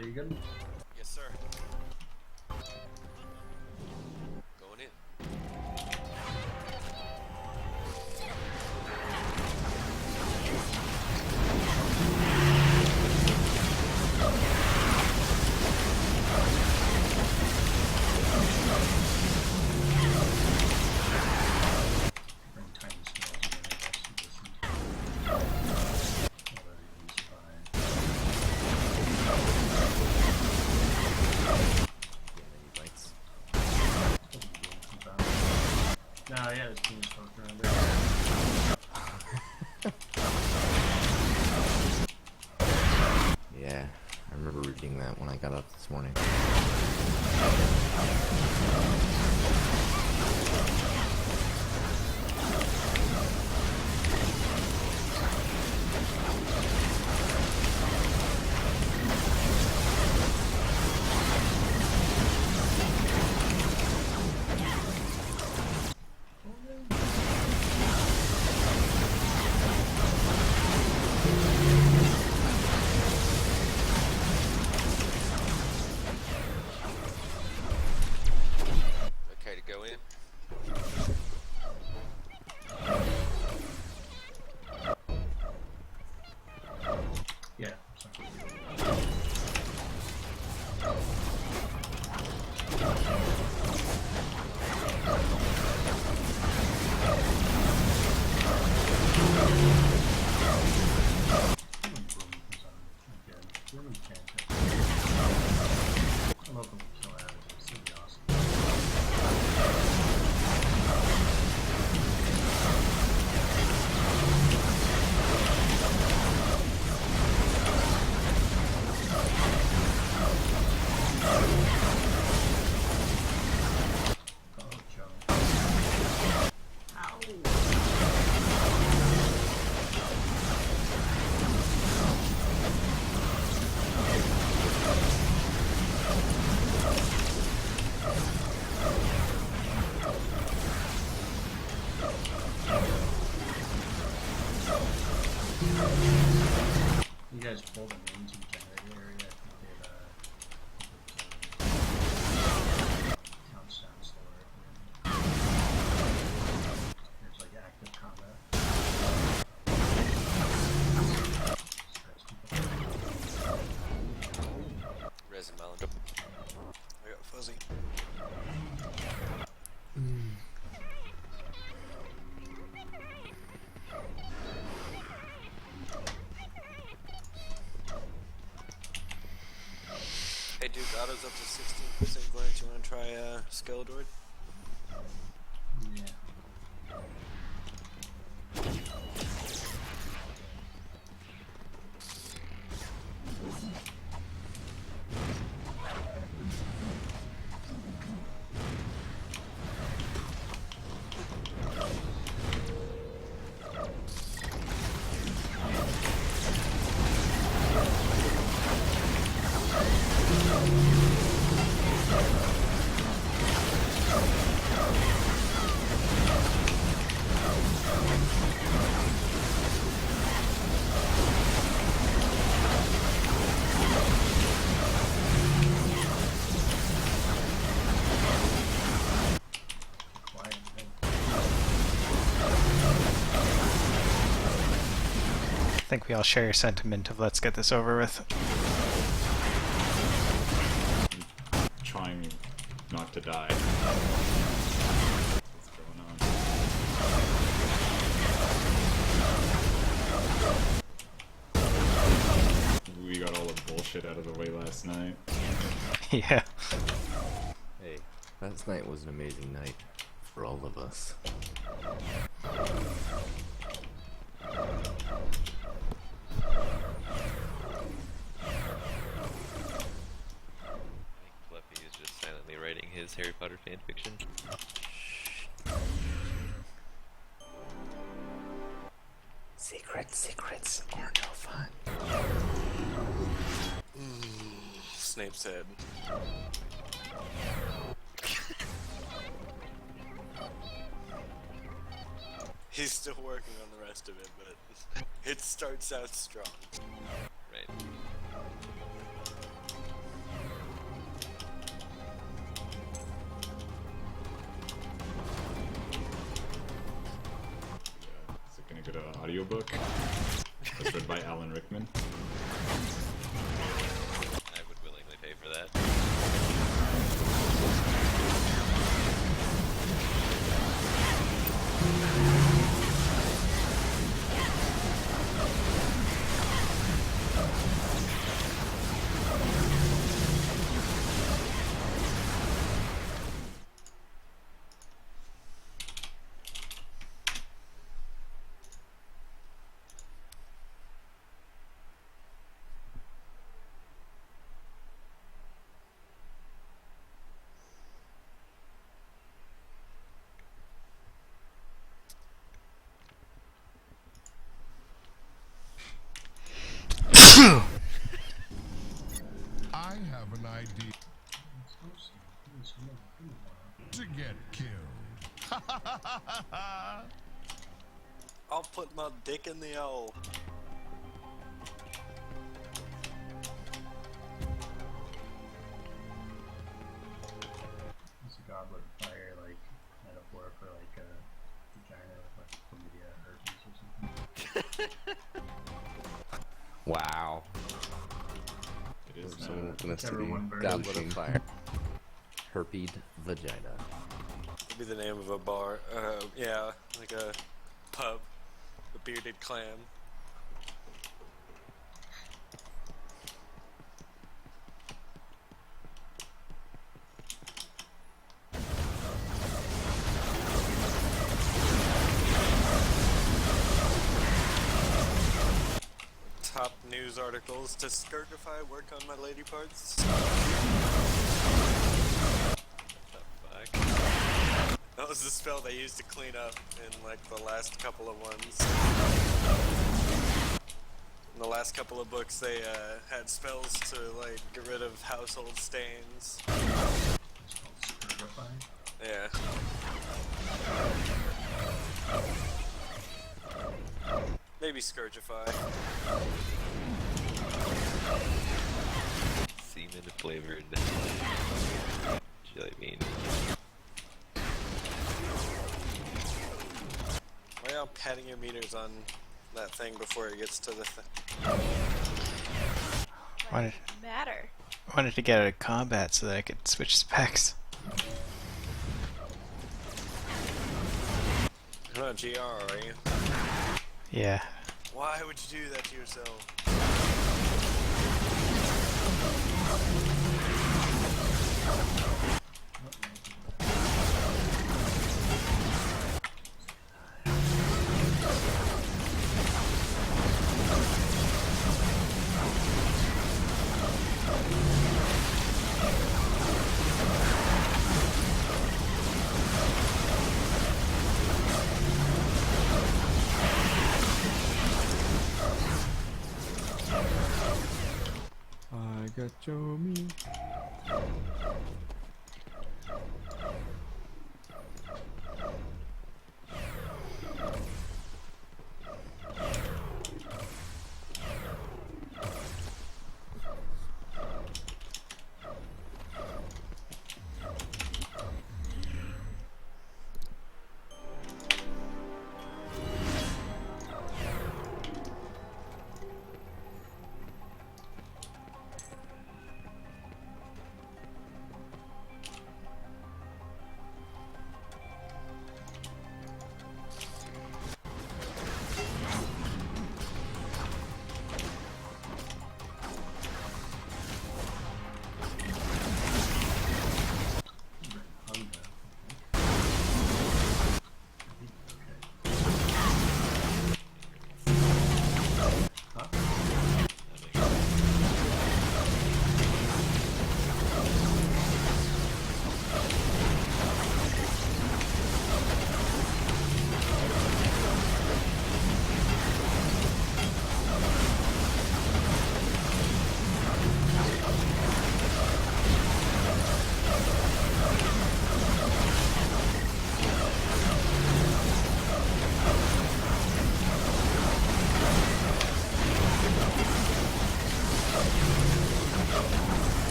Are you good? Yes, sir. Going in. Bring tiny scales in there, that's no, yeah, it's being smoked around there. Yeah, I remember reading that when I got up this morning. Okay to go in. Yeah. I'm hoping we kill out of it. It's gonna be awesome. Oh, Joe. You guys pull them into the generator area. I think it counts down slower. There's like active combat. Resin melon. I got fuzzy. Hey Duke, auto's up to 16% glance. You wanna try Skeledroid? Yeah. Quiet. I think we all share your sentiment of let's get this over with. Trying not to die. What's going on? We got all the bullshit out of the way last night. Yeah. Hey, last night was an amazing night for all of us. Fluffy is just silently writing his Harry Potter fanfiction. Secrets are no fun. Snape's head. He's still working on the rest of it, but it starts out strong. Right. audiobook. That's read by Alan Rickman. I would willingly pay for that. I have an idea to get killed. I'll put my dick in the owl. Is a goblet of fire like metaphor for like a vagina with like chlamydia herpes or something? Wow. It is Someone now. gonna Everyone see burns. Goblet of Fire. Herped vagina. That'd be the name of a bar. Yeah, like a pub. A bearded clam. Top news articles to skirtify work on my lady parts. What the fuck? That was the spell they used to clean up in like the last couple of ones. In the last couple of books they had spells to like get rid of household stains. It's called Scourgify. Yeah. Maybe Scourgify. Semen flavored jelly bean. Why are y'all patting your meters on that thing before it gets to the thing? Wanted, Matter. wanted to get out of combat so that I could switch specs. You're not GR, are you? Yeah. Why would you do that to yourself? I got your me.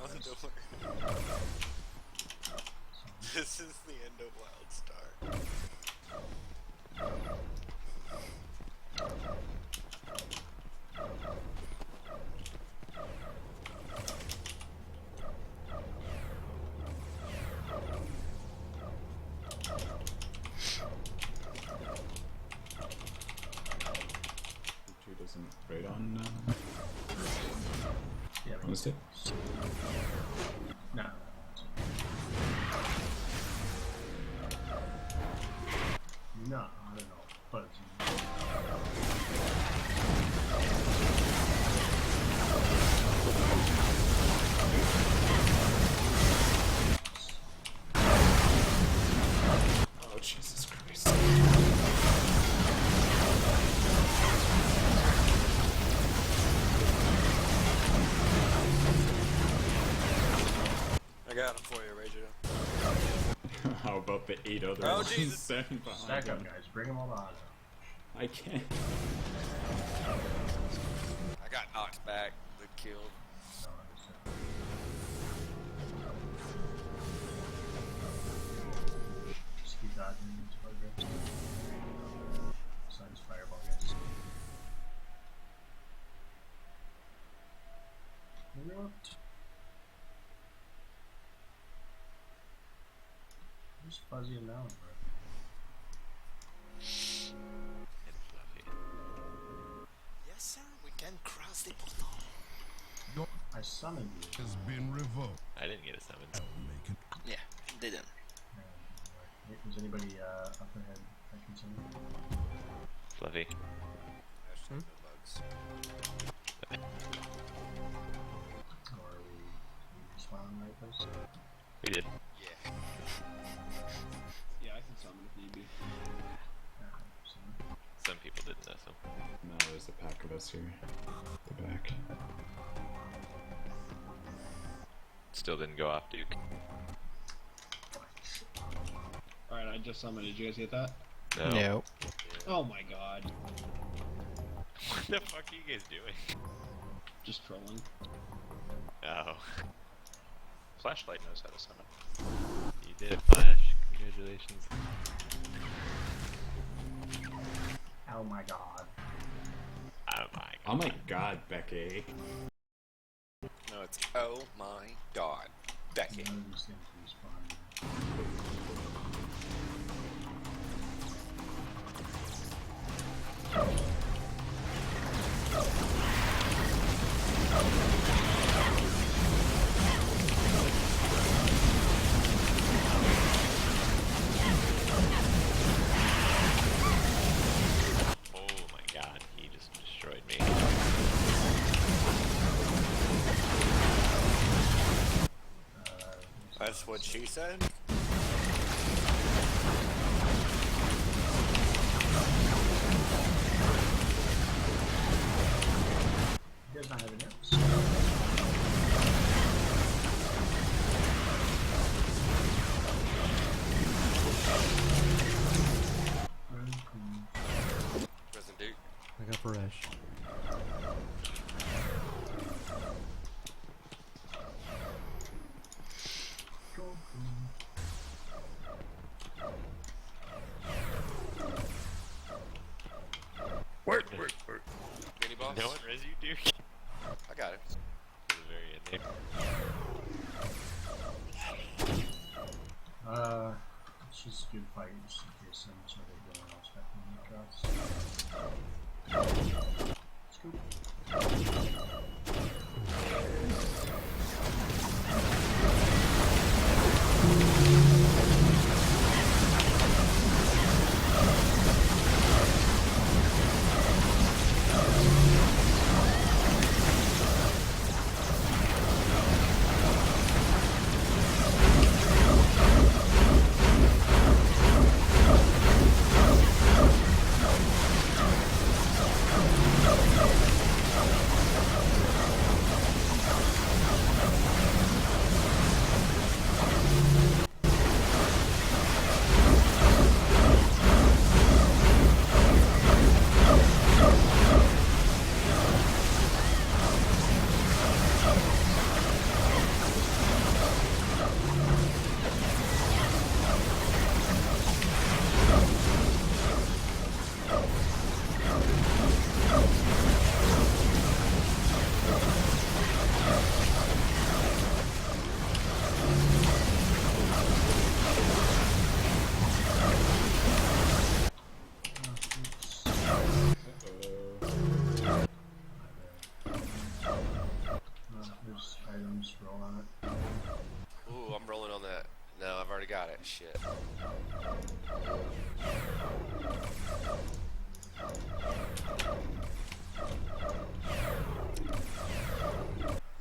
on, don't worry. This is the end of Wildstar. Two doesn't raid on Yeah, on the stick. No. No, I don't know. But Oh Jesus Christ. I got him for you, Ranger. How about the 8 others? Oh, Jesus. Second behind stack up, him? guys. Bring them all on. I can't. I got knocked back, but killed. No, understand. Just keep dodging into programs. Sun's fireball, guys. What? Who's Fuzzy and Melon, bro? And Fluffy. Yes, sir, we can cross the portal. Your I summoned you. has been revoked. I didn't get a summon. I'll make it. Yeah, didn't. Wait, was anybody up ahead that can summon? Fluffy. No bugs. Or are we respawning right place? We did. Yeah. Yeah, I can summon if need be. Some people didn't though, so. No, there's a pack of us here. The back. Still didn't go off, Duke. Alright, I just summoned. Did you guys get that? No. No. Oh my god. What the fuck are you guys doing? Just trolling. Oh. Flashlight knows how to summon. You did it, Flash. Congratulations. Oh my god. Oh my Oh my god, Becky. No, it's oh my god. Becky. None of these things respawn. Oh my god, he just destroyed me. That's what she said? He does not have an arrows. Doesn't Duke. I got Baresh. Word. Mini boss? No one res you, Duke? I got it. To the very end there. It's just good fight just in case some sort of going off spectrum cross. Scoop. just roll on it. Ooh, I'm rolling on that. No, I've already got it. Shit.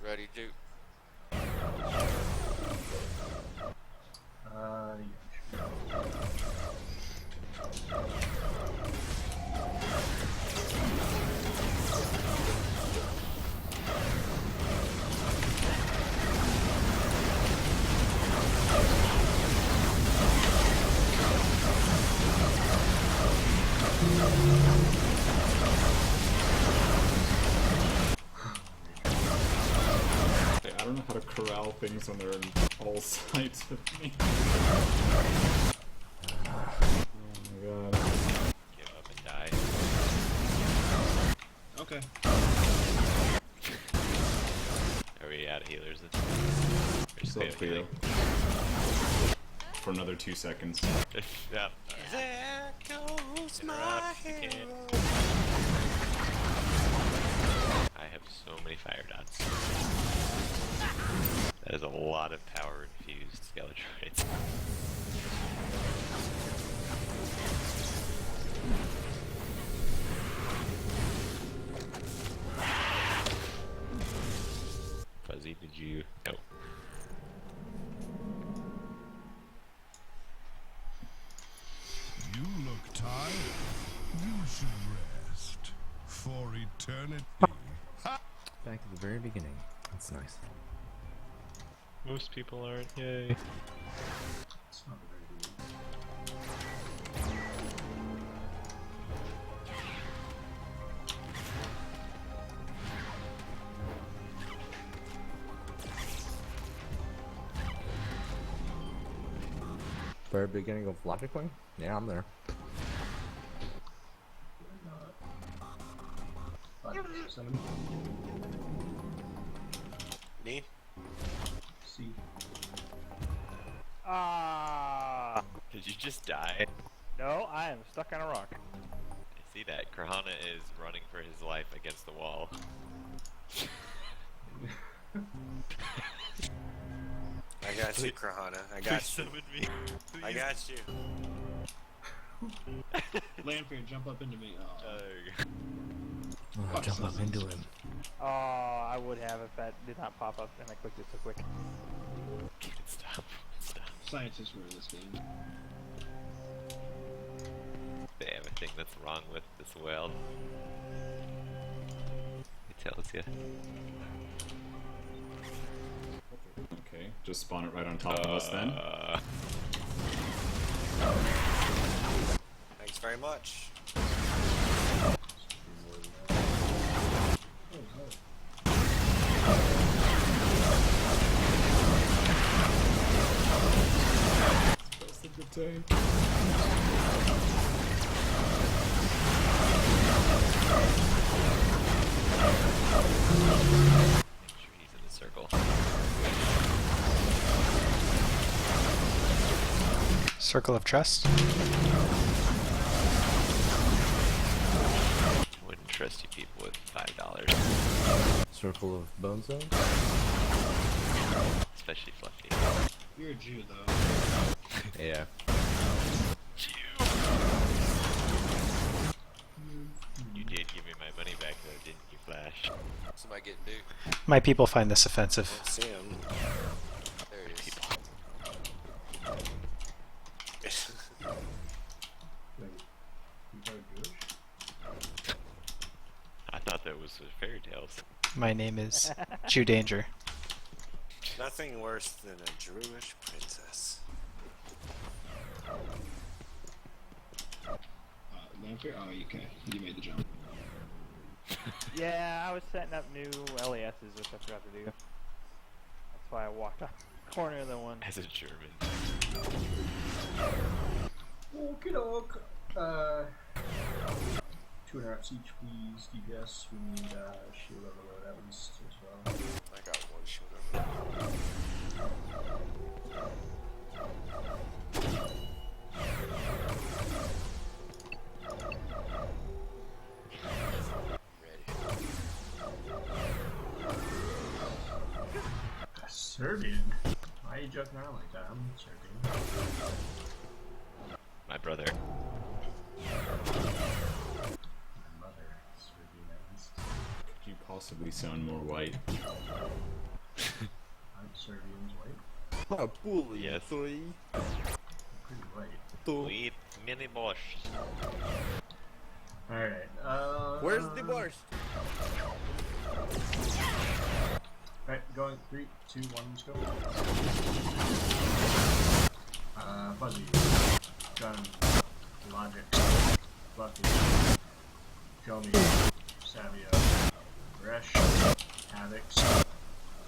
Ready, Duke? Yeah, sure. Okay, I don't know how to corral things when they're in all sides of me. Oh my god. Give up and die. Okay. Are we out of healers? Still up for you. For another 2 seconds. Yeah. There goes my Interrupt, you hero. can't. I have so many fire dots. That is a lot of power infused Skeletroids. Fuzzy, did you? No. You look tired. You should rest. For eternity. Back at the very beginning. That's nice. Most people aren't, yay. It's not a very good Very beginning of Logic Wing? Yeah, I'm there. Why not? 5, 7. Need? C. Ah, Did you just die? no, I am stuck on a rock. I see that. Krahana is running for his life against the wall. I got you, Krahana. I got you. Summon me. I got you. Landfair, jump up into me. Oh. Oh, jump up into him. Oh, I would have if that did not pop up and I clicked it so quick. Stop. Stop. Scientists were in this game. They have a thing that's wrong with this world. It tells you. Okay, just spawn it right on top of us then. Thanks very much. That's a good day. Make sure he's in the circle. Circle of trust. Wouldn't trust you people with $5. Circle of Bone Zone? Especially Fluffy. You're a Jew, though. Yeah. You did give me my money back though, didn't you, Flash? Somebody getting Duke. My people find this offensive. See him. There he is. Wait, you are Jewish? I thought that was fairy tales. My name is Jew Danger. Nothing worse than a Jewish princess. Landfair? Oh, okay. You made the jump. Yeah, I was setting up new LASs, which I forgot to do. That's why I walked off the corner of the one. As a German. Okie doke. 2 interrupts each, please. DPS. We need shield overload at least as well. I got one shoulder. Ready. Serbian? Why are you joking around like that? I'm Serbian. My brother. My mother is Serbian at least. Could you possibly sound more white? Aren't Serbians white? Ah, bully. Yes. Soy. Pretty white. We eat mini borscht. Alright, Where's the borscht? Alright, going 3, 2, 1, let's go. Fuzzy, Gun, Logic, Fluffy, Jomi, Savio, Resh, Havoc,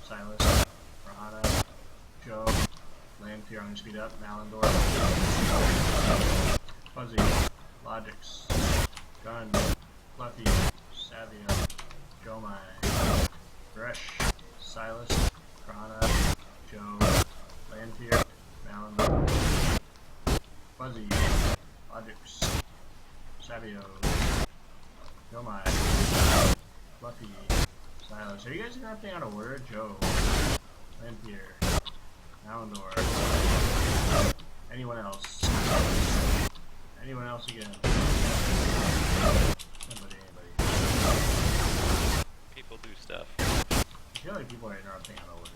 Silas, Rahana, Joe, Lanfear on speed up, Malindor, Fuzzy, Logix, Gun, Fluffy, Savio, Jomai, Resh, Silas, Rahana, Joe, Lanfear, Malindor, Fuzzy, Logix, Savio, Jomai, Fluffy, Silas. Are you guys interrupting out of word? Joe, Lanfear, Malindor, anyone else? Anyone else again? Anybody. People do stuff. I feel like people are interrupting out of order.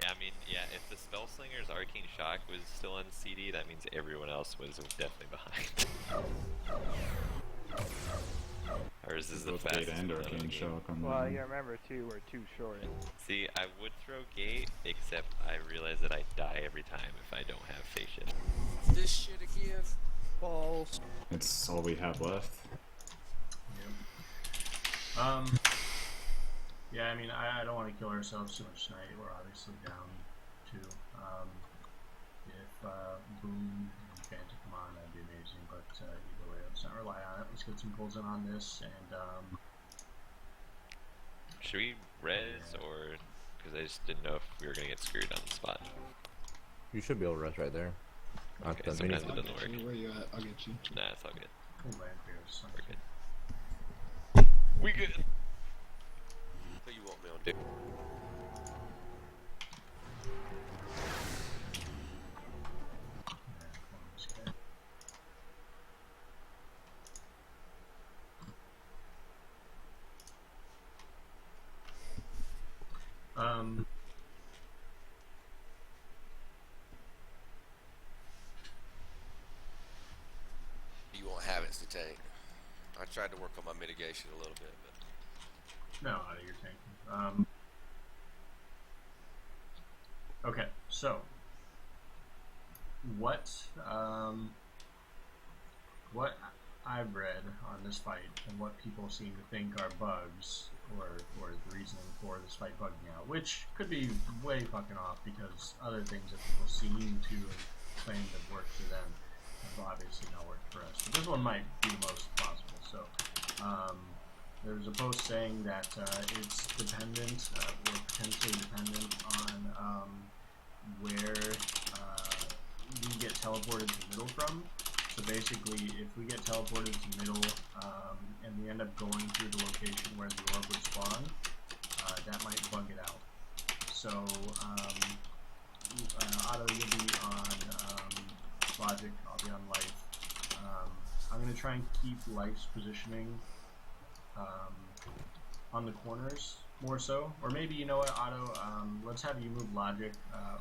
Yeah, I mean, yeah, if the Spellslinger's Arcane Shock was still on CD, that means everyone else was definitely behind. Ours is the Both fastest Gate and one of the Arcane game. Shock on Well, the you remember too, we're too short. See, I would throw Gate, except I realize that I die every time if I don't have Facian. This shit again. Balls. It's all we have left. Yep. Yeah, I mean, I don't want to kill ourselves too much tonight. We're obviously down 2. If Boom and Fanta come on, that'd be amazing. But either way, let's not rely on it. Let's get some pulls in on this. And Should we res, or... Because I just didn't know if we were going to get screwed on the spot. You should be able to rest right there. Not Okay, the mini. sometimes it doesn't work. Where you at? I'll get you. Nah, it's all good. Lanfear is We're something. good. We good. Who you want me on, dude? You won't have it, tank. I tried to work on my mitigation a little bit, but No, out of your tank. Okay, so what I've read on this fight and what people seem to think are bugs or the reasoning for this fight bugging out, which could be way fucking off because other things that people seem to claim have worked for them have obviously not worked for us. But this one might be the most plausible. So there's a post saying that it's dependent or potentially dependent on where we get teleported to middle from. So basically, if we get teleported to middle and we end up going through the location where the orb would spawn, that might bug it out. So Otto, you'll be on Logic, I'll be on Life. I'm going to try and keep Life's positioning on the corners more so, or maybe, you know what, Otto, let's have you move Logic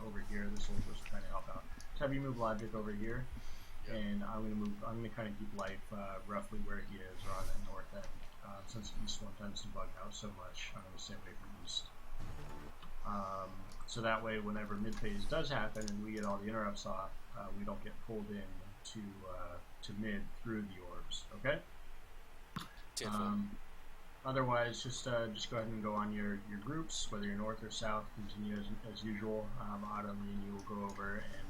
over here. This will just kind of help out. Let's have you move Logic over here, and I'm gonna kind of keep Life roughly where he is, or on that north end. Since East one tends to bug out so much, I'm gonna stay away from East. So that way, whenever mid phase does happen and we get all the interrupts off, we don't get pulled in to mid through the orbs. Okay. Otherwise, just go ahead and go on your groups, whether you're north or south. Continue as usual. Otto and you will go over, and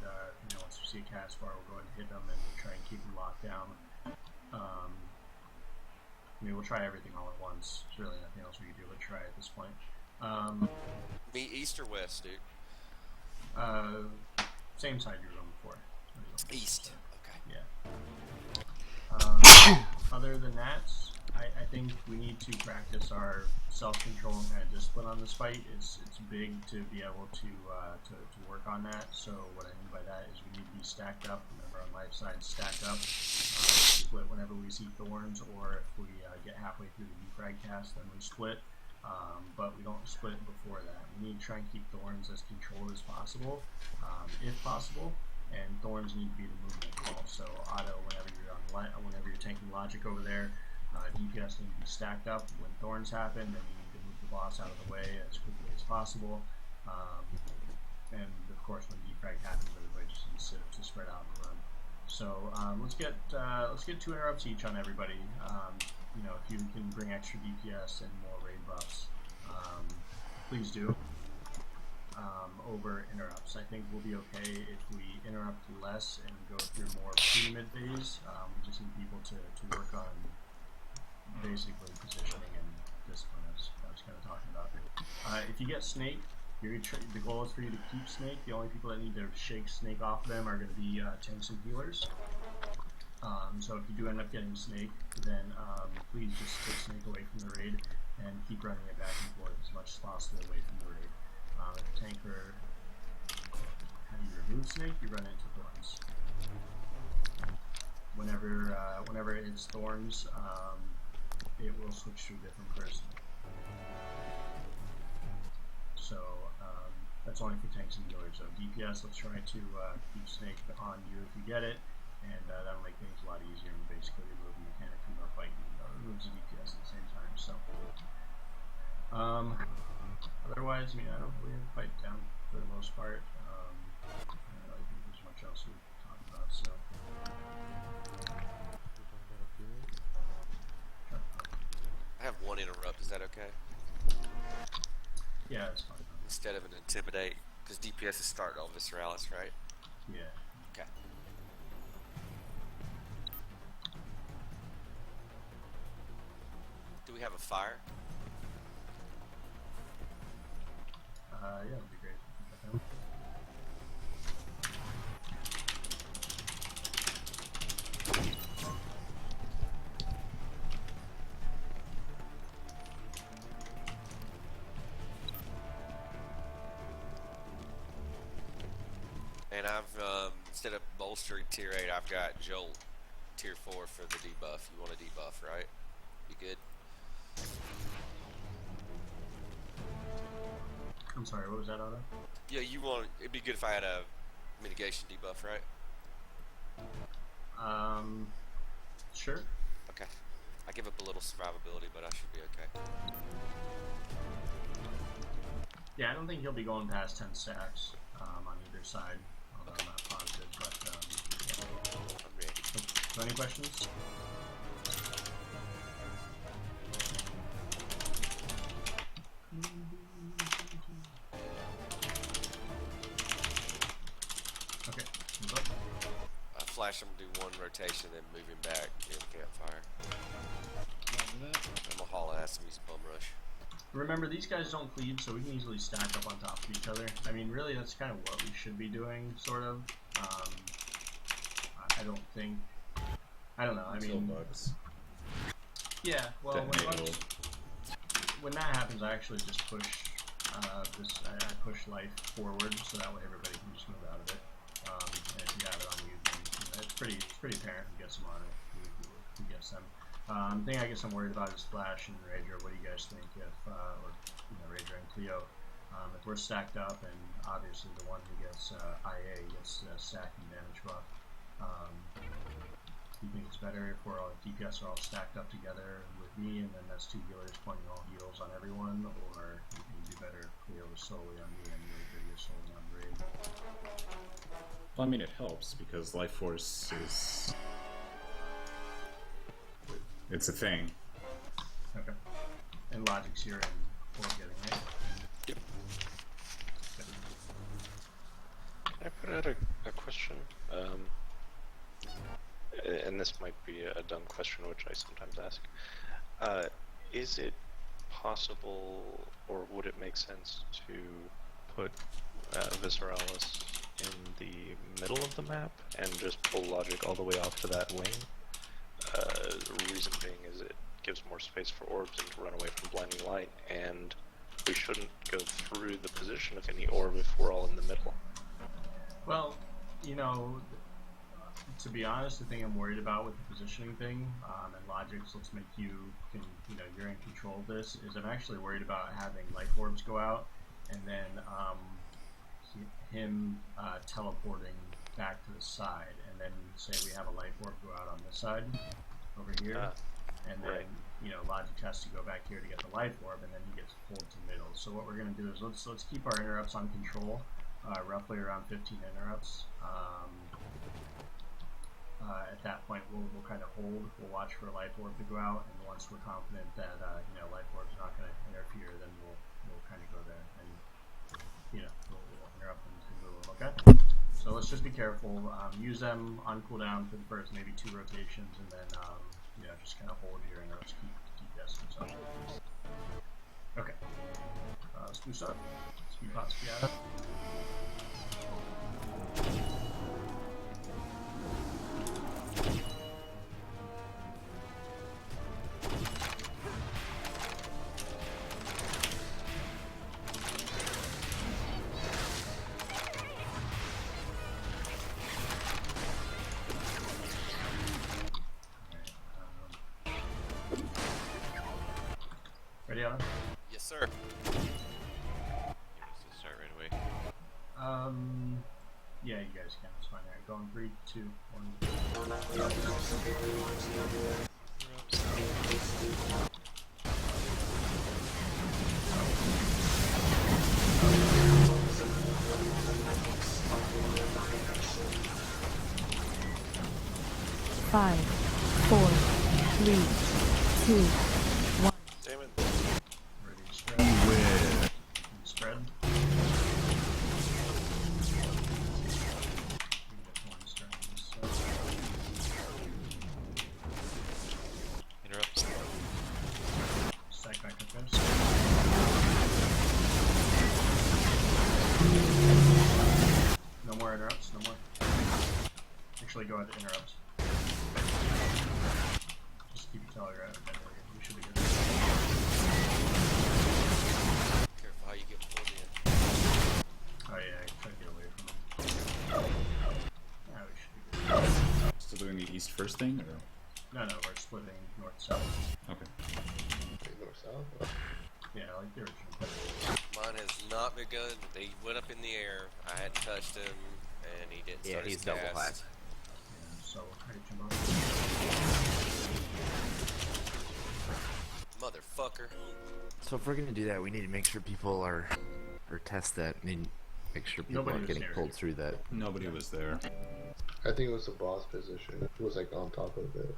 once we see a cast bar, we'll go ahead and hit them and try and keep them locked down. We'll try everything all at once. There's really nothing else we can do but try at this point. me east or west, dude? Same side you were going before. East. Okay. Yeah. Other than that, I think we need to practice our self-control and kind of discipline on this fight. It's big to be able to work on that. So what I mean by that is we need to be stacked up. Remember, on life side, stack up. Split whenever we see thorns, or if we get halfway through the defrag cast, then we split. But we don't split before that. We need to try and keep thorns as controlled as possible, if possible. And thorns need to be the movement call. So auto, whenever you're tanking logic over there, DPS need to be stacked up. When thorns happen, then you need to move the boss out of the way as quickly as possible. And of course, when defrag happens, everybody just needs to spread out and run. So let's get 2 interrupts each on everybody. You know, if you can bring extra DPS and more raid buffs, please do. Over interrupts, I think we'll be okay if we interrupt less and go through more pre-mid phase. We just need people to work on basically positioning and discipline, as I was kind of talking about. If you get Snake, the goal is for you to keep Snake. The only people that need to shake Snake off them are going to be tanks and healers. So if you do end up getting Snake, then please just take Snake away from the raid and keep running it back and forth as much as possible away from the raid. If tanker, how do you remove Snake? You run into thorns. Whenever it hits thorns, it will switch to a different person. So that's only for tanks and healers. So DPS, let's try to keep Snake on you if you get it, and that'll make things a lot easier and basically remove the mechanic from our fight and removes the DPS at the same time. So otherwise, I mean, I don't really have a fight down for the most part. I don't really think there's much else we can talk about. So. I have 1 interrupt, is that okay? Yeah, it's fine. Instead of an intimidate, because DPS is starting on Visceralis, right? Yeah. Okay. Do we have a fire? Yeah, that'd be great. And I've, instead of bolstering tier 8, I've got Jolt tier 4 for the debuff. You want a debuff, right? You good? I'm sorry, what was that, Otto? Yeah, it'd be good if I had a mitigation debuff, right? Sure. Okay. I give up a little survivability, but I should be okay. Yeah, I don't think he'll be going past 10 stacks on either side, although I'm not positive, but yeah. I'm ready. So any questions? Okay, move up. Flash him, do 1 rotation, then move him back in campfire. I'm gonna haul ass and use bum rush. Remember, these guys don't cleave, so we can easily stack up on top of each other. I mean, really, that's kind of what we should be doing, sort of. I don't think... I don't know, I mean... bugs. Yeah, well, when that happens, I actually just push I push life forward, so that way everybody can just move out of it. And if you have it on you, then it's pretty apparent who gets them on it, who gets them. The thing I guess I'm worried about is Flash and Rager. What do you guys think if, or Rager and Cleo, if we're stacked up and obviously the one who gets IA gets stacking damage buff, do you think it's better if we're all DPS are all stacked up together with me and then that's 2 healers pointing all heals on everyone, or do you think it'd be better if Cleo was solely on me and Rager is solely on Raid? Well, I mean, it helps because Life Force is... It's a thing. Okay. And Logic's here and we're getting right? Yep. I put out a question, and this might be a dumb question, which I sometimes ask. Is it possible, or would it make sense to put Visceralis in the middle of the map and just pull Logic all the way off to that wing? The reason being is it gives more space for orbs and to run away from blinding light, and we shouldn't go through the position of any orb if we're all in the middle. Well, you know, to be honest, the thing I'm worried about with the positioning thing, and Logic's let's make you're in control of this, is I'm actually worried about having life orbs go out, and then him teleporting back to the side, and then say we have a life orb go out on this side, over here, and then, Logic has to go back here to get the life orb, and then he gets pulled to middle. So what we're going to do is let's keep our interrupts on control, roughly around 15 interrupts. At that point, we'll kind of hold. We'll watch for a life orb to go out, and once we're confident that life orb's not going to interfere, then we'll kind of go there and we'll interrupt them to move. Okay. So let's just be careful. Use them on cooldown for the first maybe 2 rotations, and then just kind of hold your interrupts, keep DPS themselves. Okay. Let's boost up. Speed pots Piata. Ready, Alan? Yes, sir. You want us to start right away? Yeah, you guys can. It's fine. Alright, going 3, 2, 5, 4, 3, 2, 1. Damn it. Ready to spread. And spread. We get one spread on this side. Interrupts. Stack back up this. No more interrupts, no more. Actually, go ahead to interrupts. Just keep it till you're out. We should be good. Careful how you get pulled in. Oh yeah, I try to get away from them. Yeah, we should be good. Still doing the east first thing, or? No, we're splitting north-south. Okay. North-south? Yeah, like the original. Mine has not begun. They went up in the air. I hadn't touched him, and he didn't start his he's double high. Yeah, so I can jump up. Motherfucker. So if we're gonna do that, we need to make sure people are, or test that. I mean, make sure people Nobody aren't was getting there. pulled through that. Nobody was there. I think it was the boss position. It was like on top of it.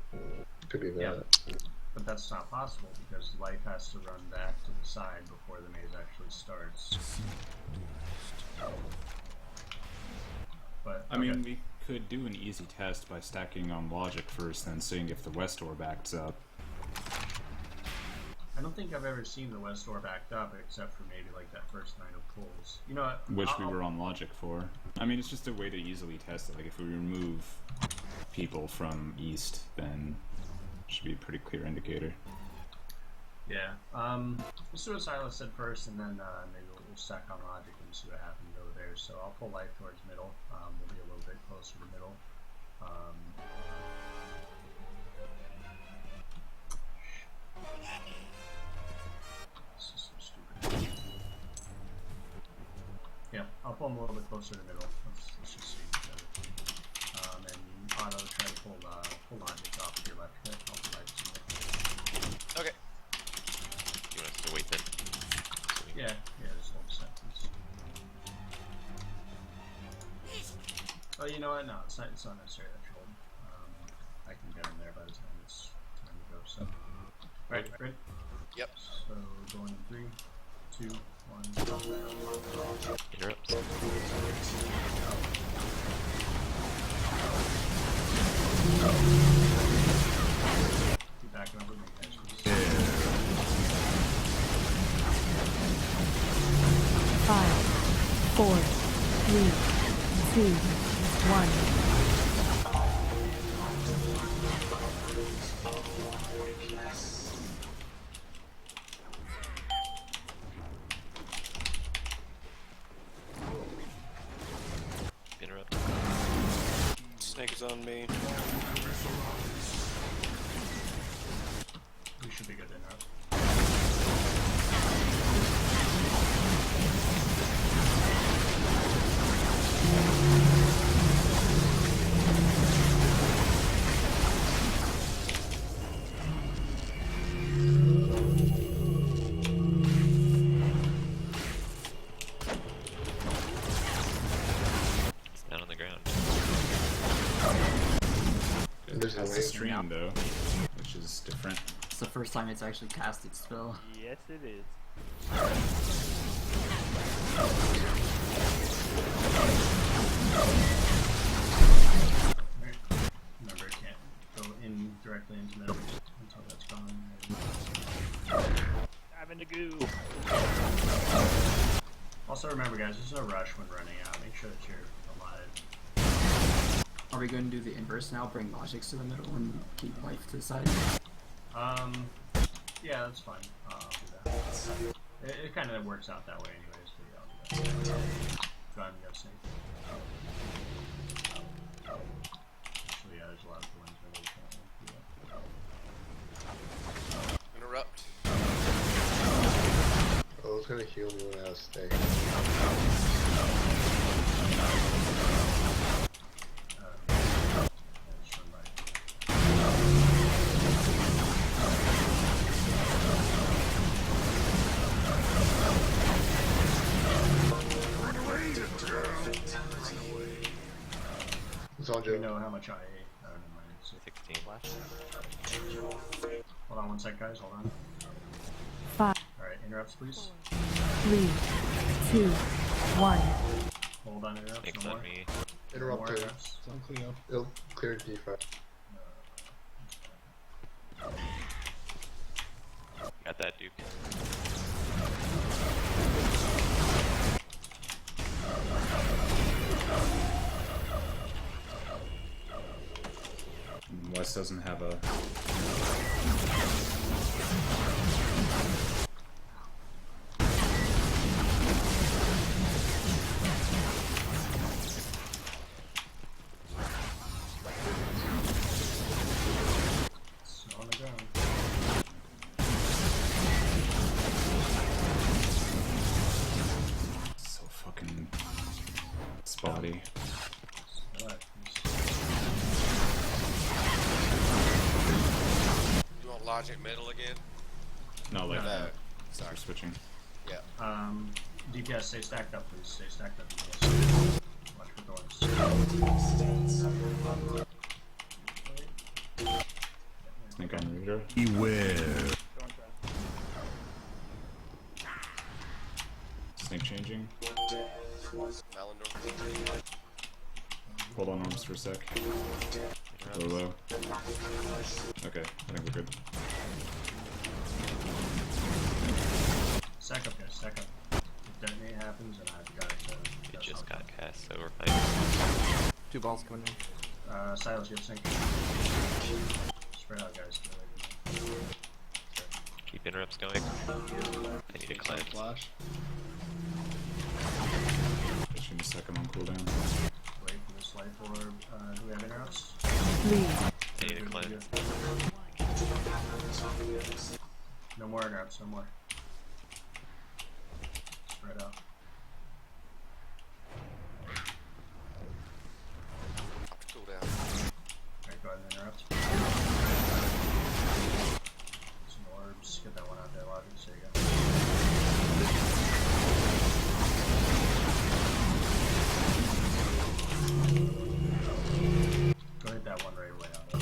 Could be that. Yeah. But that's not possible because life has to run back to the side before the maze actually starts. But I mean, we could do an easy test by stacking on logic first, then seeing if the west door backs up. I don't think I've ever seen the west door backed up except for maybe like that first 9 of pulls. You know what? Which we were on logic for. I mean, it's just a way to easily test it. Like, if we remove people from east, then it should be a pretty clear indicator. Yeah. Let's do what Silas said first, and then maybe we'll stack on logic and see what happens over there. So I'll pull life towards middle. We'll be a little bit closer to middle. This is so stupid. Yeah, I'll pull him a little bit closer to middle. Let's just see. And auto try to pull logic off to your left. Okay, I'll pull life to your left. Okay. You want us to wait then? Yeah, just hold a sentence. Oh, you know what? No, it's not necessary that you hold. I can get him there by the time it's time to go. So, right, ready? Yep. So going in 3, 2, 1. Interrupts. Keep backing up with me, guys. Please. 5, 4, 3, 2, 1. He's on me. We should be good enough. It's down on the ground. That's the stream though, which is different. It's the first time it's actually cast its spell. Yes, it is. Remember, it can't go in directly into middle until that's gone. Having to goo. Also remember guys, there's no rush when running out. Make sure that you're alive. Are we going to do the inverse now? Bring logics to the middle and keep life to the side? Yeah, that's fine. I'll do that. It kind of works out that way anyways, but yeah, I'll do that. Go ahead and go snake. Actually, yeah, there's a lot of ones where we can't do that. Interrupt. I was gonna heal me when I was staying. Do you know how much I ate? Oh, never mind. 16. Hold on one sec, guys. Hold on. 5, Alright, interrupts, please. 3, 2, 1. Hold on, interrupts. Nick's No on more. me. Interrupt No more two. interrupts. It's on Cleo. It'll clear D5. Got that, Duke. West doesn't have a. It's on the ground. So fucking spotty. Alright, You want logic middle again? No, like No. that. Sorry. We're switching. Yeah. DPS, stay stacked up, please. Stay stacked up, DPS. Watch for thorns. Think I'm reader. Beware. Snake changing. Malindor. Hold on arms for a sec. Go low. Okay, I think we're good. Stack up, guys. Stack up. If detonate happens, and I've got it. It just got cast, so we're fine. 2 balls coming in. Silas, you have sync. Spread out, guys. Keep interrupts going. I need a cleanse. Flash. Pitching a second on cooldown. Wait for this life orb. Do we have interrupts? 3, I need a cleanse. No more interrupts, no more. Spread out. Cooldown. Alright, go ahead and interrupt. Some orbs. Get that one out there, Logic. There you go. Go hit that one right away out there.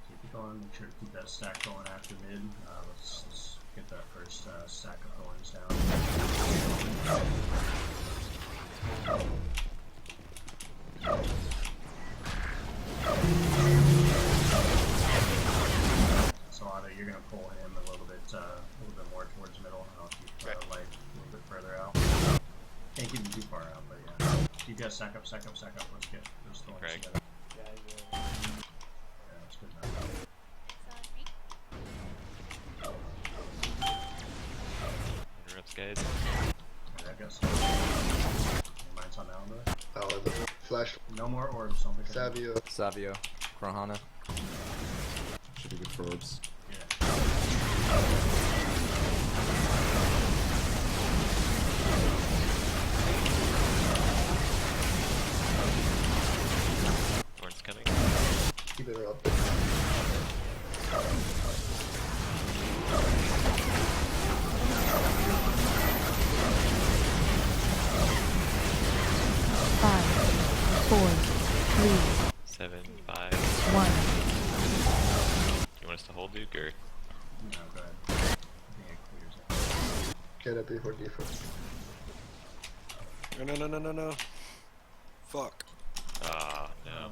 Keep it going. Make sure to keep that stack going after mid. Let's get that first stack of thorns down. So Otto, you're gonna pull him a little bit more towards middle, and I'll keep light a little bit further out. Can't keep him too far out, but yeah. DPS, sack up, sack up, sack up. Let's get those thorns Greg. together. Yeah, Yeah, that's good enough. Interrupts, guys. Alright, I've got some. Mine's on Alba. Flash. No more orbs, don't pick up. Savio. Savio. Krohana. Should be good for orbs. Yeah. Thorn's coming. Keep it up. 7, 5. 1. You want us to hold Duke or? No, go ahead. I think it clears it. Get up before defense. No. Fuck. Ah, no.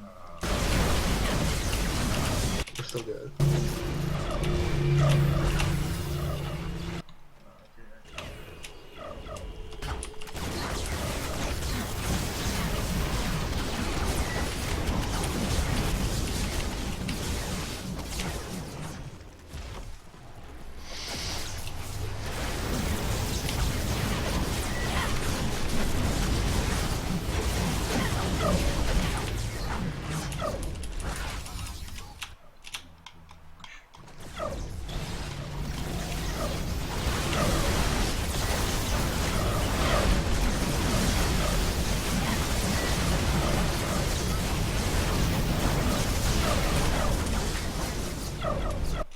We're still good.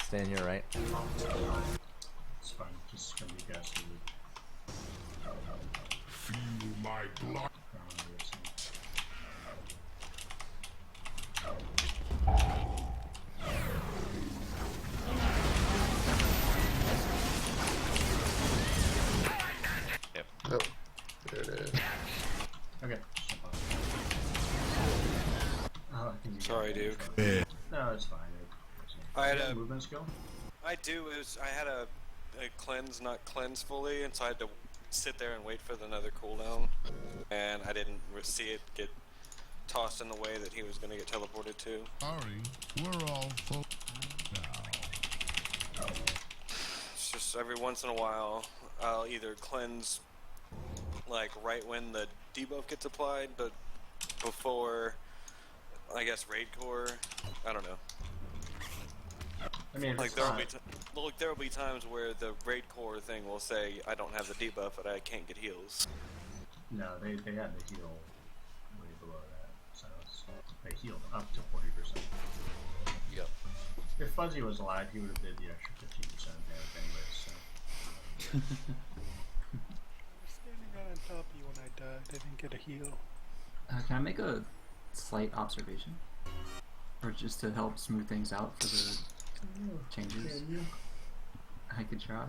Stay in here, right? It's fine, just gonna be gas. Feel my blood. Yep. Oh, there it is. Okay. Oh, I think you Sorry, got it. Duke. No, it's fine. I had You got a movement skill? I do. I had a cleanse, not cleanse fully, and so I had to sit there and wait for another cooldown, and I didn't see it get tossed in the way that he was going to get teleported to. Sorry, we're all full now. It's just every once in a while, I'll either cleanse, like right when the debuff gets applied, but before, I guess, raid core. I don't know. I mean, Like there will be times where the raid core thing will say I don't have the debuff, but I can't get heals. No, they had the heal way below that, so they healed up to 40%. Yep. If Fuzzy was alive, he would have did the extra 15% damage anyways. So. Standing right on top of you when I died. I didn't get a heal. Can I make a slight observation? Or just to help smooth things out for the changes? I could try.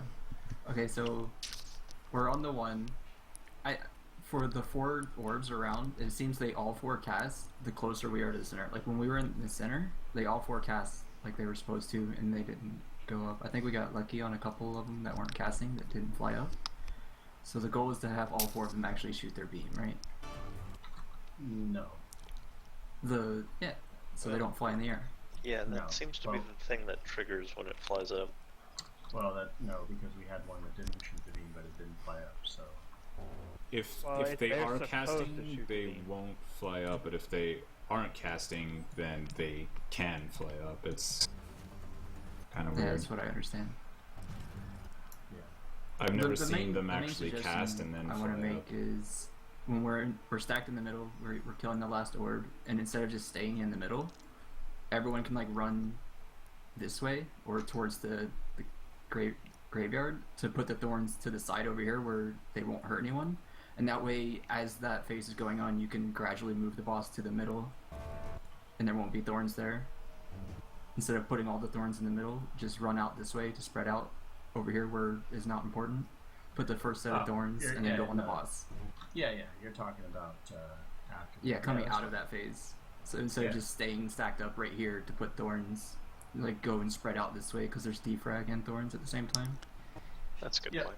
Okay, so we're on the one. For the 4 orbs around, it seems they all 4 cast the closer we are to the center. Like when we were in the center, they all 4 cast like they were supposed to, and they didn't go up. I think we got lucky on a couple of them that weren't casting, that didn't fly up. So the goal is to have all 4 of them actually shoot their beam, right? No. So they don't fly in the air. Yeah, that No. seems to be the thing that triggers when it flies up. Well, no, because we had one that didn't shoot the beam, but it didn't fly up. So If Well, they they're are supposed to casting, shoot the they beam. won't fly up. But if they aren't casting, then they can fly up. It's kind of Yeah, weird. that's what I understand. I've never The seen main- them the main actually suggestion cast and then I fly want to make up. is when we're stacked in the middle, we're killing the last orb, and instead of just staying in the middle, everyone can like run this way or towards the graveyard to put the thorns to the side over here where they won't hurt anyone, and that way as that phase is going on you can gradually move the boss to the middle and there won't be thorns there. Instead of putting all the thorns in the middle, just run out this way to spread out over here where is not important. Put the first set of thorns and then go on the boss. Yeah, you're talking about after. Yeah, coming that's out of that phase. So instead of just staying stacked up right here to put thorns, like go and spread out this way because there's defrag and thorns at the same time. That's a good Yeah. point.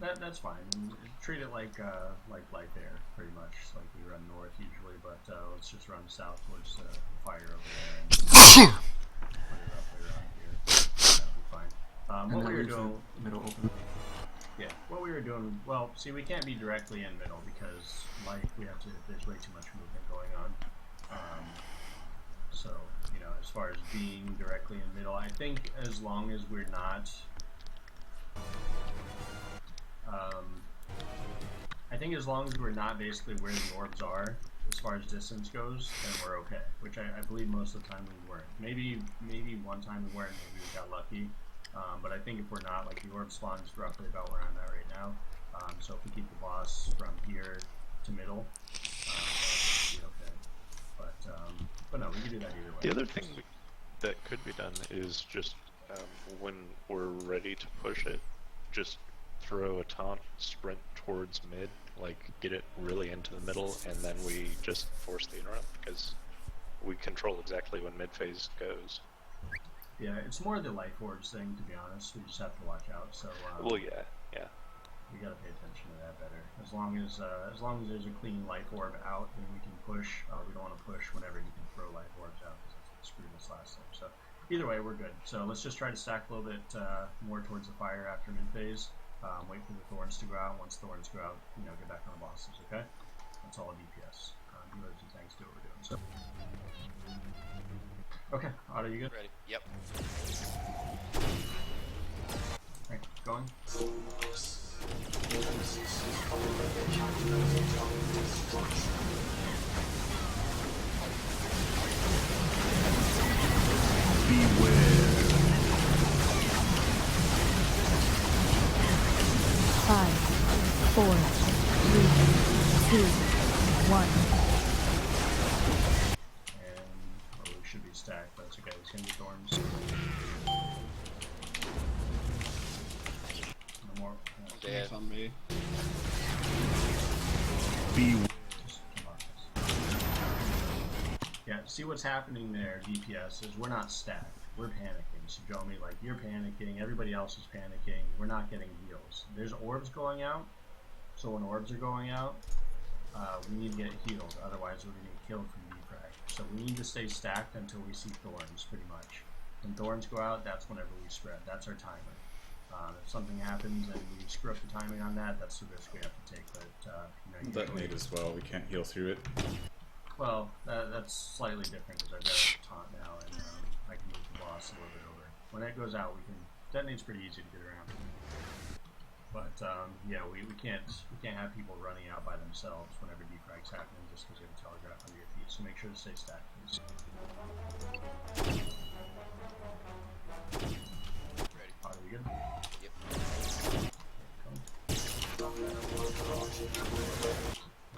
That's fine. And treat it like light air, pretty much. Like we run north usually, but let's just run south towards the fire over there and put it roughly around here. That'll be fine. What we were doing, middle open. yeah, what we were doing. Well, see, we can't be directly in middle because we have to. There's way too much movement going on. So you know, as far as being directly in middle, I think as long as we're not. I think as long as we're not basically where the orbs are, as far as distance goes, then we're okay. Which I believe most of the time we weren't. Maybe one time we weren't, maybe we got lucky. But I think if we're not, like the orb spawn's roughly about where I'm at right now. So if we keep the boss from here to middle, that should be okay. But no, we can do that either way. The other thing that could be done is just when we're ready to push it, just throw a taunt, sprint towards mid, like get it really into the middle, and then we just force the interrupt because we control exactly when mid phase goes. Yeah, it's more the life orbs thing, to be honest. We just have to watch out. So well, yeah. We gotta pay attention to that better. As long as there's a clean life orb out, then we can push. We don't want to push whenever you can throw life orbs out because that's what screwed us last time. So either way, we're good. So let's just try to stack a little bit more towards the fire after mid phase. Wait for the thorns to go out. Once the thorns go out, you know, get back on the bosses. Okay, that's all DPS. Healers and tanks do what we're doing. So okay, Otto, you good? Ready? Yep. Alright, going. Beware. 5, 4, 3, 2, 1. And we should be stacked, but it's okay. It's gonna be thorns. No more. Dead on me. Beware. Yeah, see what's happening there, DPS, is we're not stacked. We're panicking. So, Jomi, like, you're panicking, everybody else is panicking, we're not getting heals. There's orbs going out, so when orbs are going out, we need to get healed, otherwise we're going to get killed from defrag. So we need to stay stacked until we see thorns, pretty much. When thorns go out, that's whenever we spread. That's our timer. If something happens and we screw up the timing on that, that's the risk we have to take. But, you know, Detonate as well, we can't heal through it. Well, that's slightly different because I've got a taunt now, and I can move the boss a little bit over. When that goes out, we can. Detonate's pretty easy to get around. But yeah, we can't have people running out by themselves whenever defrag's happening just because you have a telegraph under your feet. So make sure to stay stacked, please. Ready? Are we good? Yep.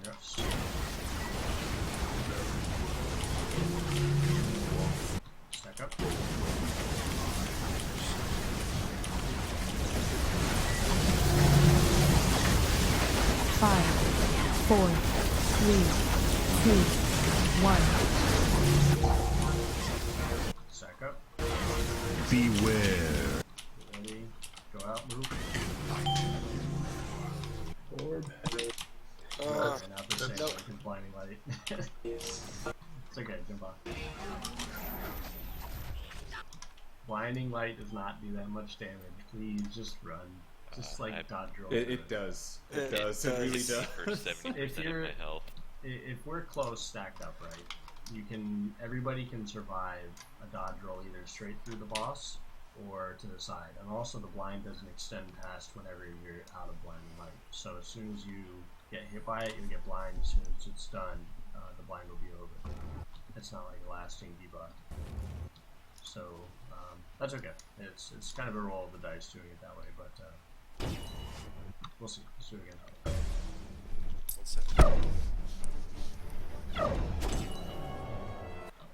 Yes. Stack up. 5, 4, 3, 2, 1. Stack up. Beware. Ready? Go out, move. Orb. Not the same like in blinding light. It's okay, jump on. Blinding light does not do that much damage. Please just run. Just like dodge roll. It does. It does. It really does. For 70% If of you're- my health. If we're close, stacked up right, everybody can survive a dodge roll either straight through the boss or to the side. And also the blind doesn't extend past whenever you're out of blinding light. So as soon as you get hit by it, you get blind. As soon as it's done, the blind will be over. It's not like a lasting debuff. So that's okay. It's kind of a roll of the dice doing it that way, but we'll see. Let's do it again.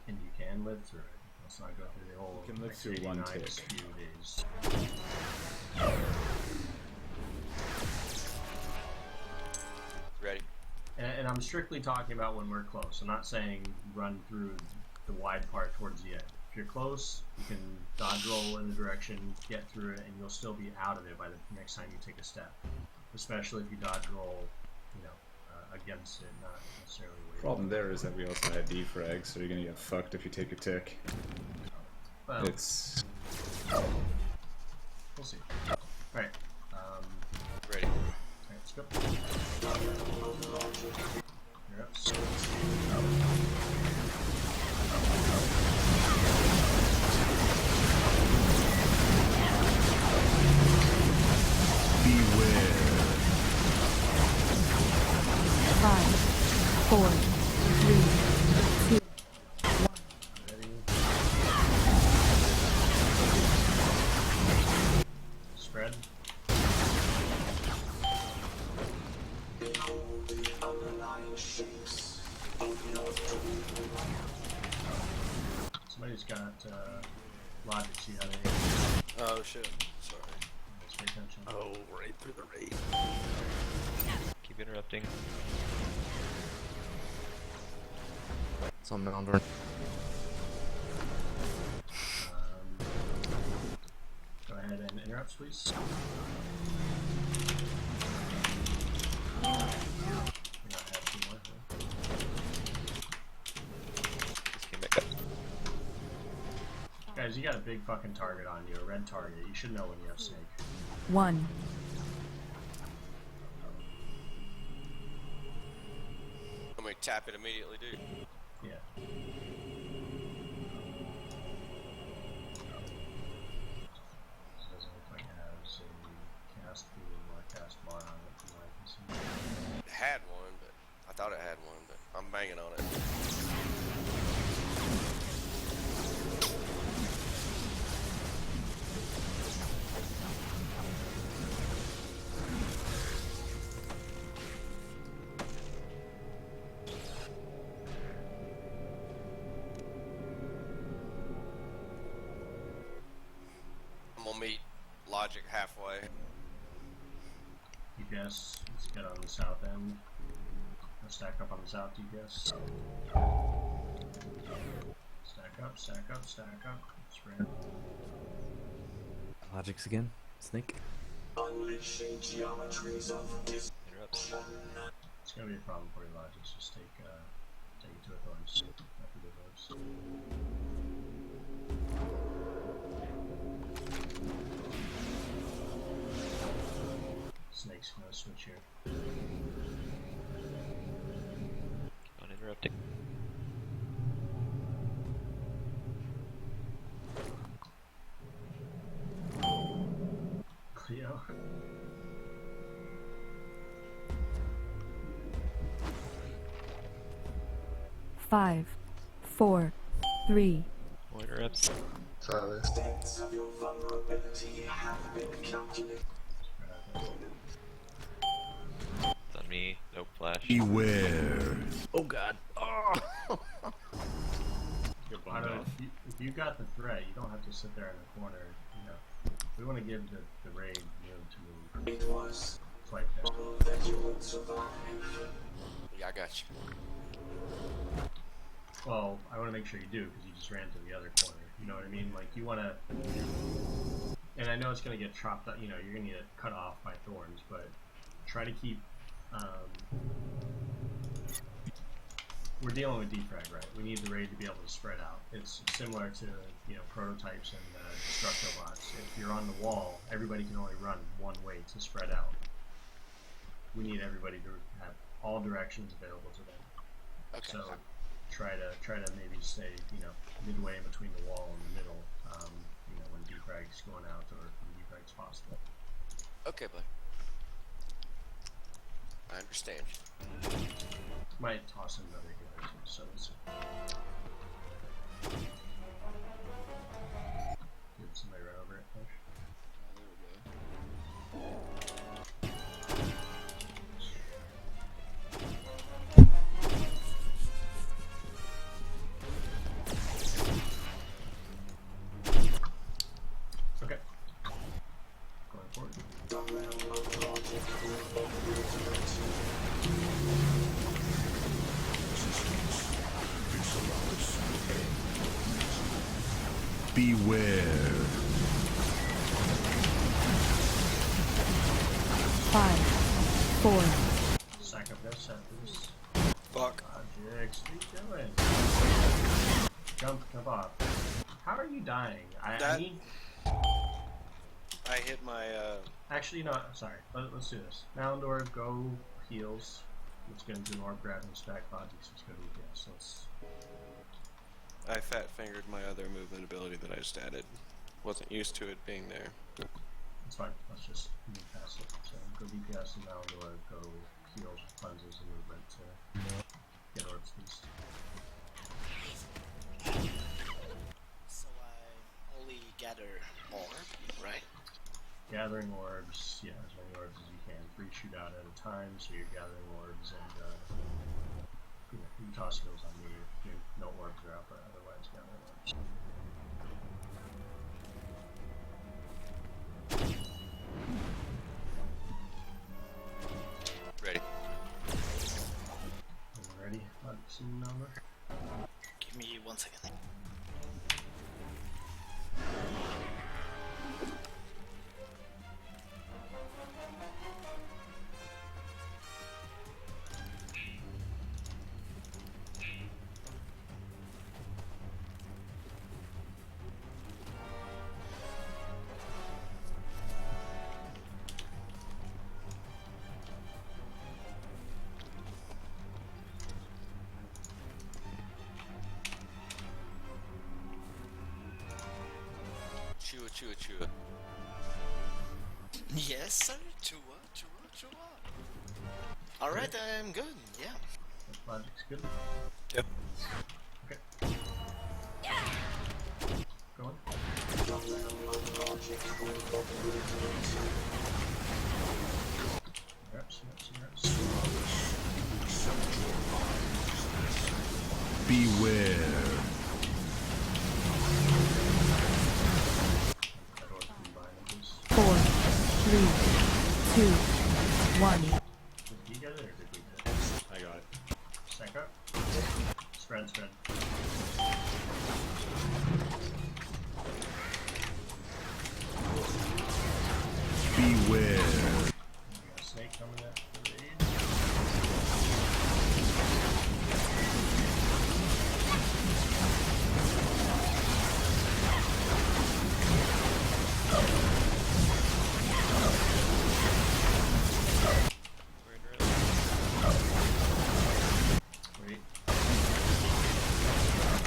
And you can live through it. Let's not go through the whole. You can live through one tick. Few days. Ready? And I'm strictly talking about when we're close. I'm not saying run through the wide part towards the end. If you're close, you can dodge roll in the direction, get through it, and you'll still be out of it by the next time you take a step. Especially if you dodge roll, you know, against it, not necessarily. Problem there is that we also had defrag, so you're gonna get fucked if you take a tick. Well, It's. We'll see. Alright. Ready. Alright, let's go. You're up. Beware. 5, 4, 3, 2, 1. Spread. Somebody's got logic, see how they Oh shit. Sorry. Let's pay attention. Oh, right through the raid. Keep interrupting. It's on Melbourne. Go ahead and interrupt, please. Just came back up. Guys, you got a big fucking target on you, a red target. You should know when you have snake. 1. I'm gonna tap it immediately, dude. Yeah. This doesn't look like it has a cast pool or a cast bar on it from what I can see. It had one, but I thought it had one, but I'm banging on it. I'm gonna meet Logic halfway. DPS, let's get on the south end. Let's stack up on the south DPS. Stack up, stack up, stack up. Spread. Logics again. Snake. Unleashing geometries of disruption. It's gonna be a problem for you, Logics. Just take it to a thorns. After the thorns. Snake's gonna switch here. On interrupting. Cleo. Five, 4, 3. More interrupts. Silence. States of your vulnerability have been calculated. It's on me. No flash. Beware. Oh god. Oh. I don't know, if you got the threat, you don't have to sit there in the corner. You know, we want to give the raid room to move. It was like that you would survive. Yeah, I got you. Well, I want to make sure you do because you just ran to the other corner. You know what I mean? Like you want to, and I know it's going to get chopped up. You know, you're going to get cut off by thorns, but try to keep. We're dealing with defrag, right? We need the raid to be able to spread out. It's similar to, you know, prototypes and destructo bots. If you're on the wall, everybody can only run one way to spread out. We need everybody to have all directions available to them. Okay. So try to maybe stay, you know, midway in between the wall and the middle. You know, when defrag's going out or when defrag's possible. Okay, bud. I understand. Might toss in another healer too, so let's see. Did somebody run over it, Push? Okay. Going forward. Beware. 5, 4, Sack up that settlers. Fuck. Objects, what are you doing? Jump off. How are you dying? I need... I hit my, Actually, no, sorry. Let's do this. Moundor, go heals. Let's get into an orb grab and stack bodies. Let's go DPS. I fat fingered my other movement ability that I just added. Wasn't used to it being there. It's fine. Let's just move past it. So go DPS and Moundor, go heals, cleanses, and movement to get orbs beast. So I only gather orb, right? Gathering orbs, yeah, as many orbs as you can. 3 shoot out at a time, so you're gathering orbs and you can toss skills on me if no orbs are out, but otherwise gathering orbs. Ready. Ready? Some number. Give me 1 second. Chua. Yes, sir. Chua. Alright, I'm good. Yeah. Logic's good. Yep. Okay. Go on. Reps. Beware. Four, three, two, one. Did you get it or did we get it? I got it. Stack up. Spread. Beware. We got a snake coming at the raid.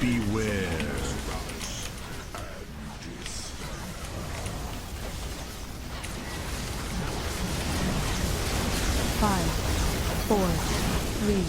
Beware. 5, 4, 3,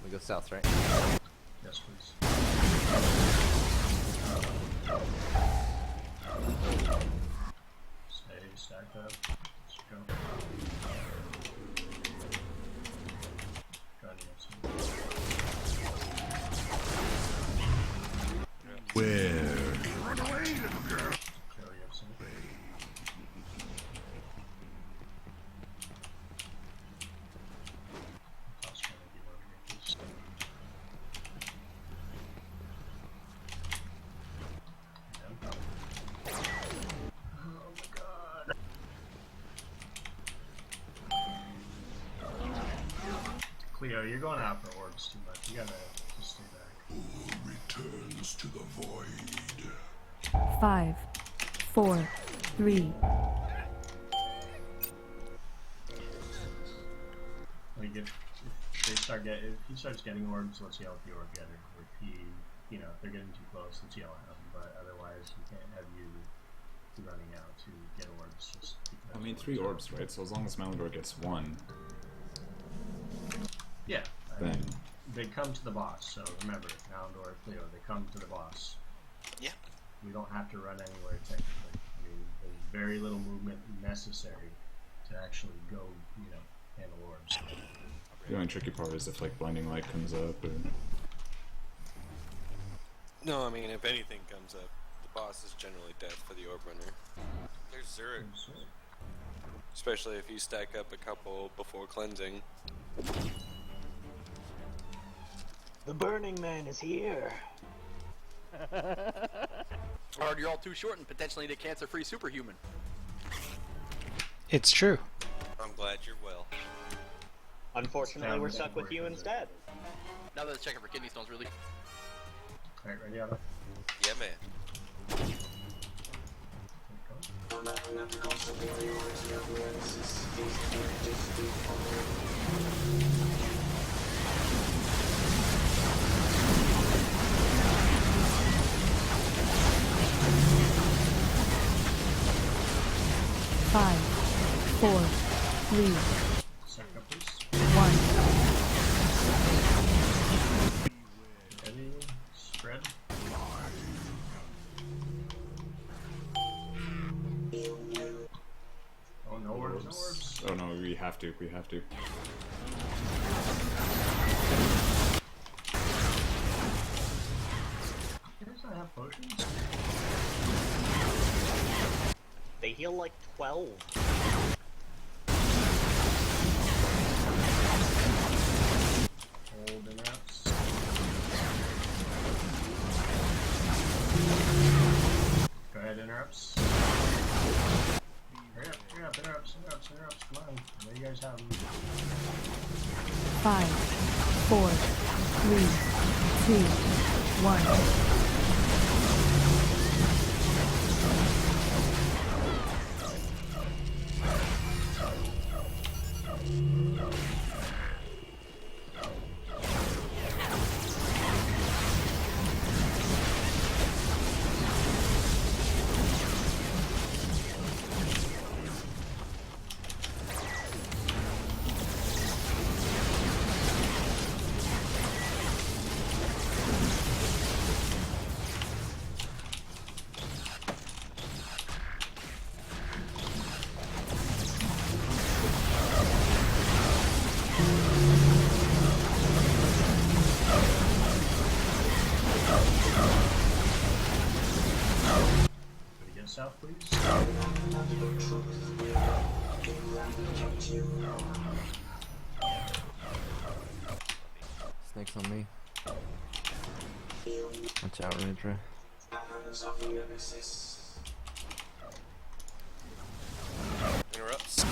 We go south, right? Yes, please. Stay stacked up. Let's go. God, Where? Run away, little girl. Joe, you have some. Toss one of you over here, please. Oh my god. Cleo, you're going out for orbs too much. You gotta just stay back. Who returns to the void? 5, 4, 3, Like if he starts getting orbs, let's yell at the orb getter. If he you know, if they're getting too close, let's yell at them. But otherwise, you can't have you running out to get orbs just because. I mean, 3 orbs, right? So as long as Malindor gets 1. Yeah. Then. They come to the boss, so remember, Malindor, Cleo, they come to the boss. Yeah. We don't have to run anywhere technically. I mean, there's very little movement necessary to actually go, you know, handle orbs. The only tricky part is if like blinding light comes up or. No, I mean if anything comes up, the boss is generally death for the orb runner. There's Zurich. Especially if you stack up a couple before cleansing. The Burning Man is here. Or you're all too short and potentially need a cancer-free superhuman. It's true. I'm glad you're well. Unfortunately, we're stuck with you instead. Now that it's checking for kidney stones, really. Alright, ready, Otto? Yeah, man. 5, 4, 3, Second up, please. 1. Ready? Spread. Oh, no orbs, no orbs. Oh no, we have to. You guys not have potions? They heal like 12. Hold interrupts. Go ahead, interrupts. Hurry up, interrupts. Come on. I know you guys have them. 5, 4, 3, 2, 1. South, please. Snakes on me. Watch out, Rydra. Interrupts.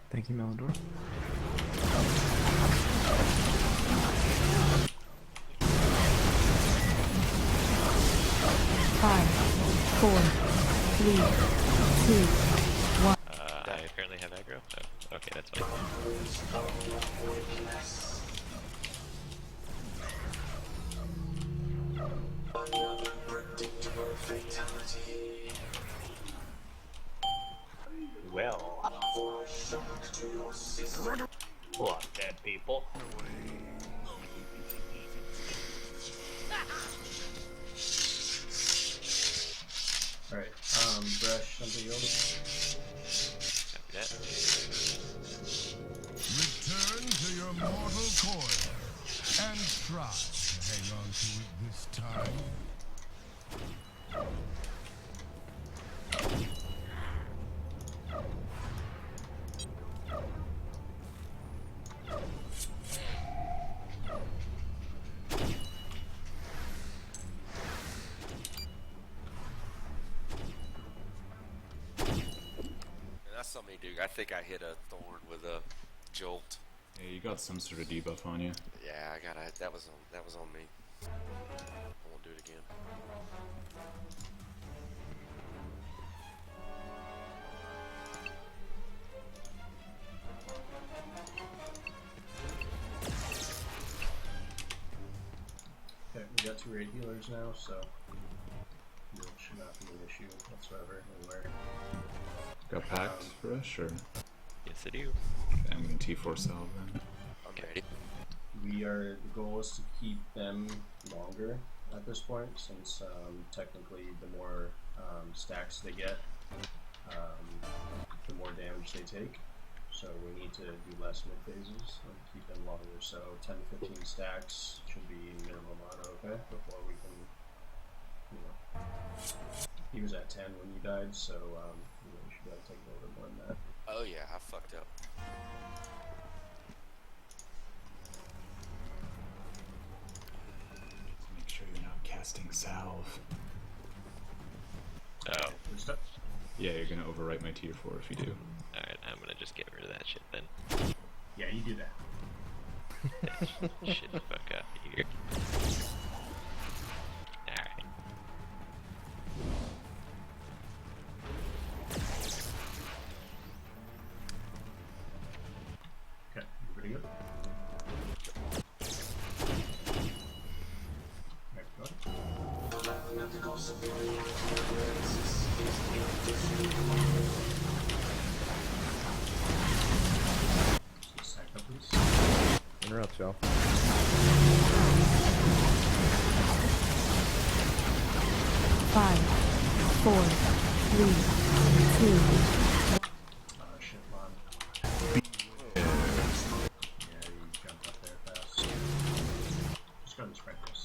Thank you, Malindor. Five, 4, 3, 2, 1. I apparently have aggro. Oh, okay, that's fine. Well. Look, dead people. Alright, brush something else. Copy that. Return to your mortal coil and try to hang on to it this time. That's something to do. I think I hit a thorn with a jolt. Yeah, you got some sort of debuff on you. Yeah, I gotta. That was on me. I won't do it again. Okay, we got 2 raid healers now, so it should not be an issue whatsoever anywhere. Got packed for us, or? Yes, I do. Okay, I'm gonna T4 salve then. Okay. The goal is to keep them longer at this point, since technically the more stacks they get, the more damage they take. So we need to do less mid phases and keep them longer. So 10 to 15 stacks should be minimum auto, okay? Before we can, you know. He was at 10 when you died, so you know, we should be able to take a little bit more than that. Oh yeah, I fucked up. Make sure you're not casting salve. Oh. Yeah, you're gonna overwrite my tier 4 if you do. Alright, I'm gonna just get rid of that shit then. Yeah, you do that. Shit the fuck out of here. Alright. Okay, pretty good. Interrupt, y'all. 5, 4, 3, 2. Shit, man. Yeah, you jumped up there fast. Just go and spread this.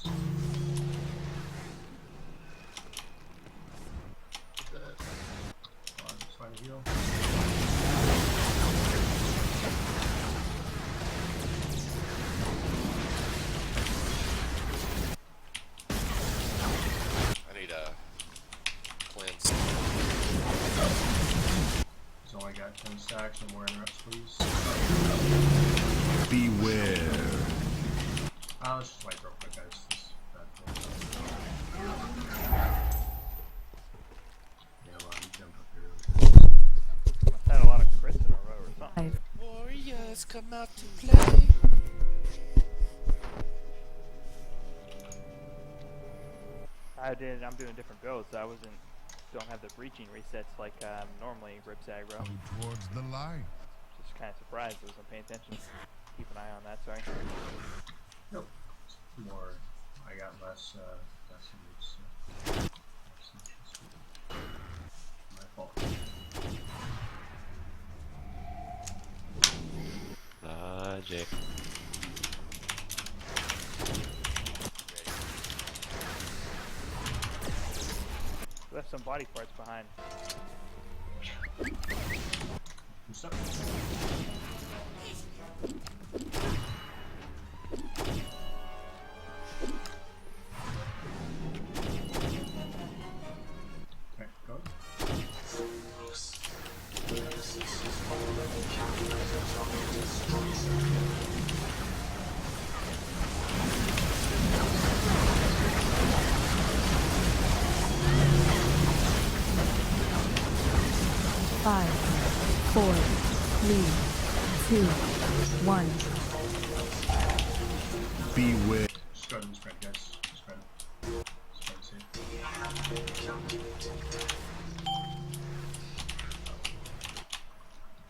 Just find a heal. I need a cleanse. He's only got 10 stacks, no more interrupts, please. Beware. Let's just wipe real quick, guys. Yeah, well, you jump up here. Had a lot of crits in a row or something. Warriors come out to play. I'm doing different builds, so don't have the breaching resets like normally Rips aggro. Go towards the light. Just kind of surprised, I wasn't paying attention. Keep an eye on that, sorry. Nope. More. I got less decimals. So. My fault. Logic. Left some body parts behind. What's up? Okay, go. 5, 4, 3, 2, 1. Beware. Just go ahead and spread, guys. Spread. Spread safe.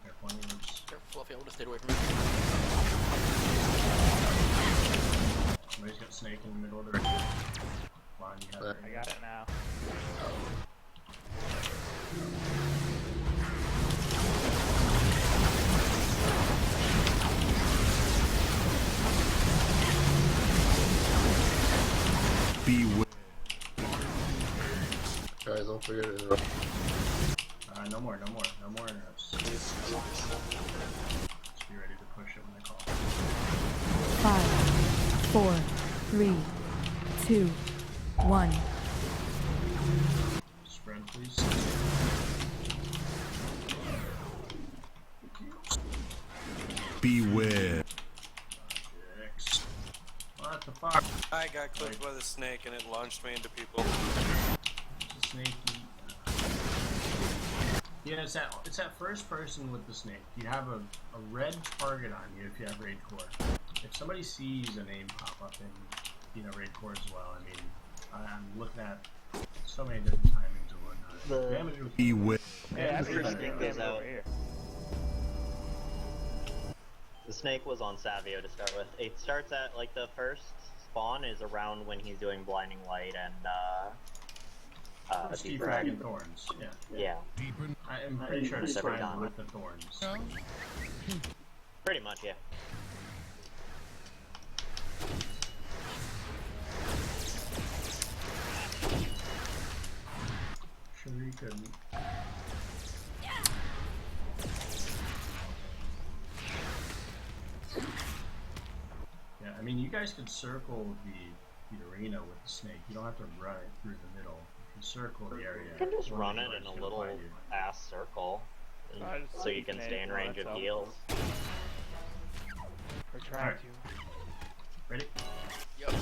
Careful on yours. Careful, Fluffy, I would have stayed away from it. Somebody's got Snake in the middle of the ring. Line, you have it. I got it now. Beware. Guys, don't forget to interrupt. No more interrupts. Just be ready to push it when they call. 5, 4, 3, 2, 1. Spread, please. Beware. I got clipped by the snake and it launched me into people. The snake. Yeah, it's that first person with the snake. You have a red target on you if you have raid core. If somebody sees a name pop up in raid core as well, I mean, I'm looking at so many different timings and whatnot. Damage with The snake was on Savio to start with. It starts at, like, the first spawn is around when he's doing Blinding Light and, Steve Frag and Thorns, yeah. I'm pretty sure it's every timed time. with the Thorns. Pretty much, yeah. Sharika. Yeah, I mean, you guys could circle the arena with the snake. You don't have to run it through the middle. If you circle the area, You can just run it in a little ass circle, so you can stay in range of heals. We're trying to. Ready? Yep.